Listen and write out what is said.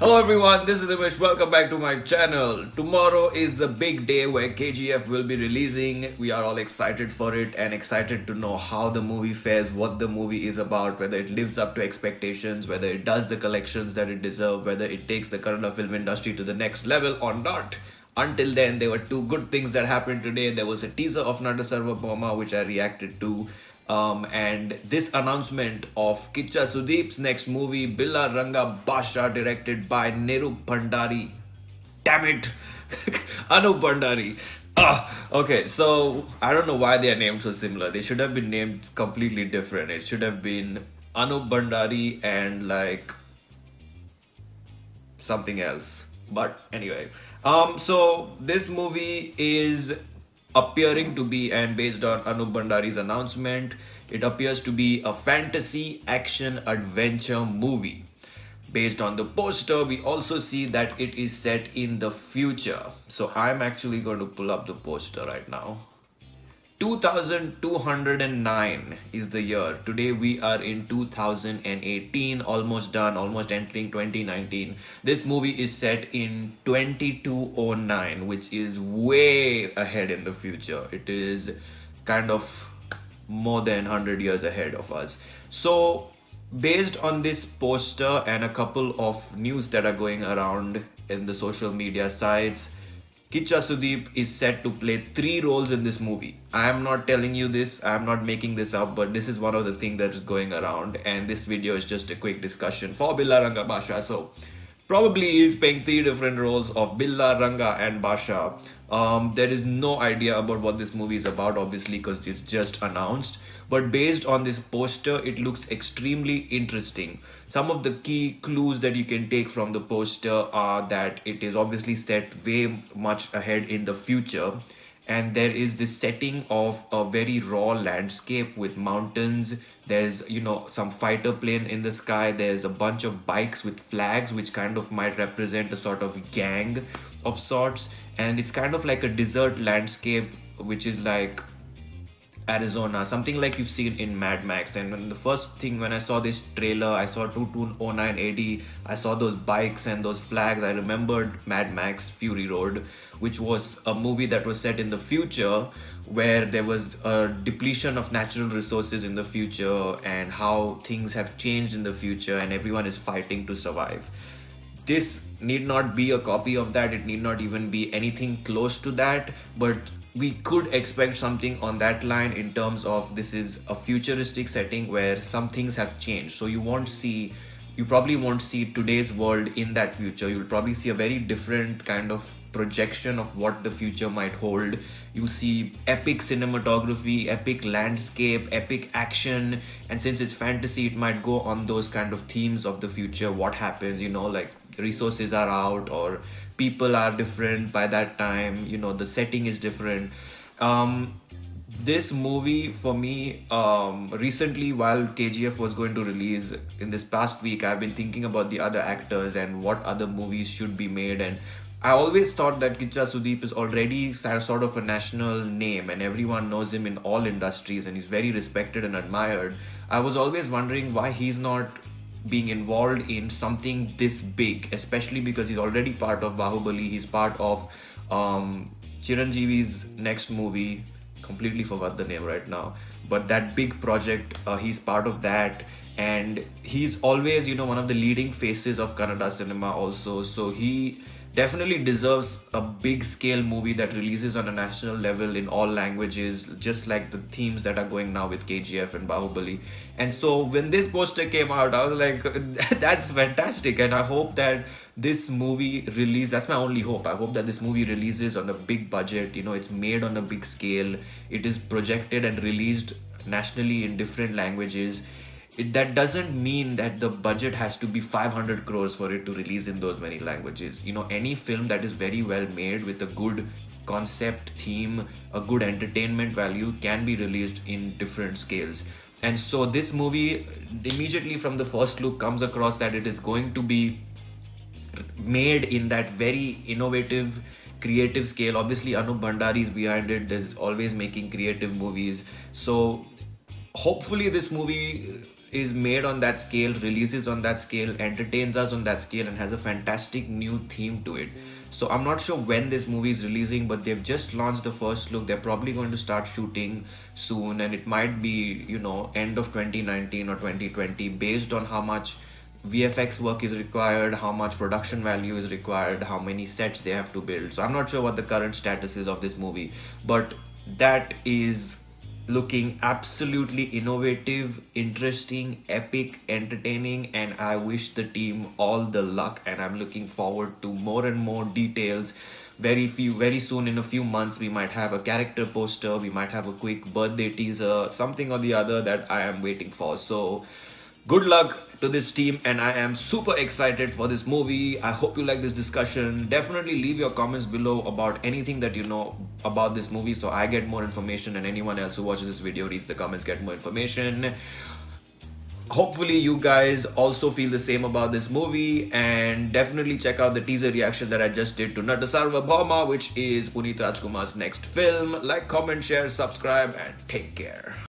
Hello everyone, this is Nimish. Welcome back to my channel. Tomorrow is the big day where KGF will be releasing. We are all excited for it and excited to know how the movie fares, what the movie is about, whether it lives up to expectations, whether it does the collections that it deserves, whether it takes the Kannada film industry to the next level or not. Until then, there were two good things that happened today. There was a teaser of Nata Sarvabhauma which I reacted to. And this announcement of Kicha Sudeep's next movie, Billa Ranga Baashaa, directed by Neru Bhandari. Damn it! Anup Bhandari. Okay, so I don't know why they are named so similar. They should have been named completely different. It should have been Anup Bhandari and like something else. But anyway, so this movie is appearing to be, and based on Anup Bhandari's announcement, it appears to be a fantasy action adventure movie. Based on the poster, we also see that it is set in the future. So I'm actually going to pull up the poster right now. 2209 is the year. Today we are in 2018, almost done, almost entering 2019. This movie is set in 2209, which is way ahead in the future. It is kind of more than 100 years ahead of us. So based on this poster and a couple of news that are going around in the social media sites, Kicha Sudeep is set to play 3 roles in this movie. I am not telling you this, I am not making this up, but this is one of the things that is going around, and this video is just a quick discussion for Billa Ranga Baashaa. So probably he is playing 3 different roles of Billa, Ranga and Baashaa. There is no idea about what this movie is about, obviously, because it's just announced. But based on this poster, it looks extremely interesting. Some of the key clues that you can take from the poster are that it is obviously set way much ahead in the future. And there is this setting of a very raw landscape with mountains. There's, some fighter plane in the sky. There's a bunch of bikes with flags, which kind of might represent a sort of gang of sorts. And it's kind of like a desert landscape, which is like Arizona, something like you've seen in Mad Max. And when I saw this trailer, I saw 2209 AD, I saw those bikes and those flags. I remembered Mad Max Fury Road, which was a movie that was set in the future, where there was a depletion of natural resources in the future and how things have changed in the future and everyone is fighting to survive. This need not be a copy of that. It need not even be anything close to that, but we could expect something on that line in terms of this is a futuristic setting where some things have changed. So you probably won't see today's world in that future. You'll probably see a very different kind of projection of what the future might hold. You see epic cinematography, epic landscape, epic action, and since it's fantasy, it might go on those kind of themes of the future. What happens, like resources are out or people are different by that time, the setting is different. This movie for me, recently while KGF was going to release in this past week, I've been thinking about the other actors and what other movies should be made, and I always thought that Kicha Sudeep is already sort of a national name and everyone knows him in all industries and he's very respected and admired. I was always wondering why he's not being involved in something this big, especially because he's already part of Bahubali. He's part of Chiranjeevi's next movie. Completely forgot the name right now, but that big project, he's part of that, and he's always one of the leading faces of Kannada cinema also. So he definitely deserves a big scale movie that releases on a national level in all languages, just like the themes that are going now with KGF and Bahubali. And so when this poster came out, I was like, that's fantastic. And I hope that this movie release, that's my only hope. I hope that this movie releases on a big budget, it's made on a big scale. It is projected and released nationally in different languages. That doesn't mean that the budget has to be 500 crores for it to release in those many languages. Any film that is very well made with a good concept, theme, a good entertainment value can be released in different scales. And so this movie, immediately from the first look, comes across that it is going to be made in that very innovative, creative scale. Obviously, Anup Bhandari is behind it. There's always making creative movies. So hopefully this movie is made on that scale, releases on that scale, entertains us on that scale, and has a fantastic new theme to it. So I'm not sure when this movie is releasing, but they've just launched the first look. They're probably going to start shooting soon, and it might be, end of 2019 or 2020, based on how much VFX work is required, how much production value is required, how many sets they have to build. So I'm not sure what the current status is of this movie, but that is looking absolutely innovative, interesting, epic, entertaining, and I wish the team all the luck, and I'm looking forward to more and more details. Very soon, in a few months, we might have a character poster, we might have a quick birthday teaser, something or the other that I am waiting for. So good luck to this team, and I am super excited for this movie. I hope you like this discussion. Definitely leave your comments below about anything that you know about this movie, so I get more information, and anyone else who watches this video reads the comments, get more information. Hopefully you guys also feel the same about this movie, and definitely check out the teaser reaction that I just did to Nata Sarvabhauma, which is Puneet Rajkumar's next film. Like, comment, share, subscribe, and take care.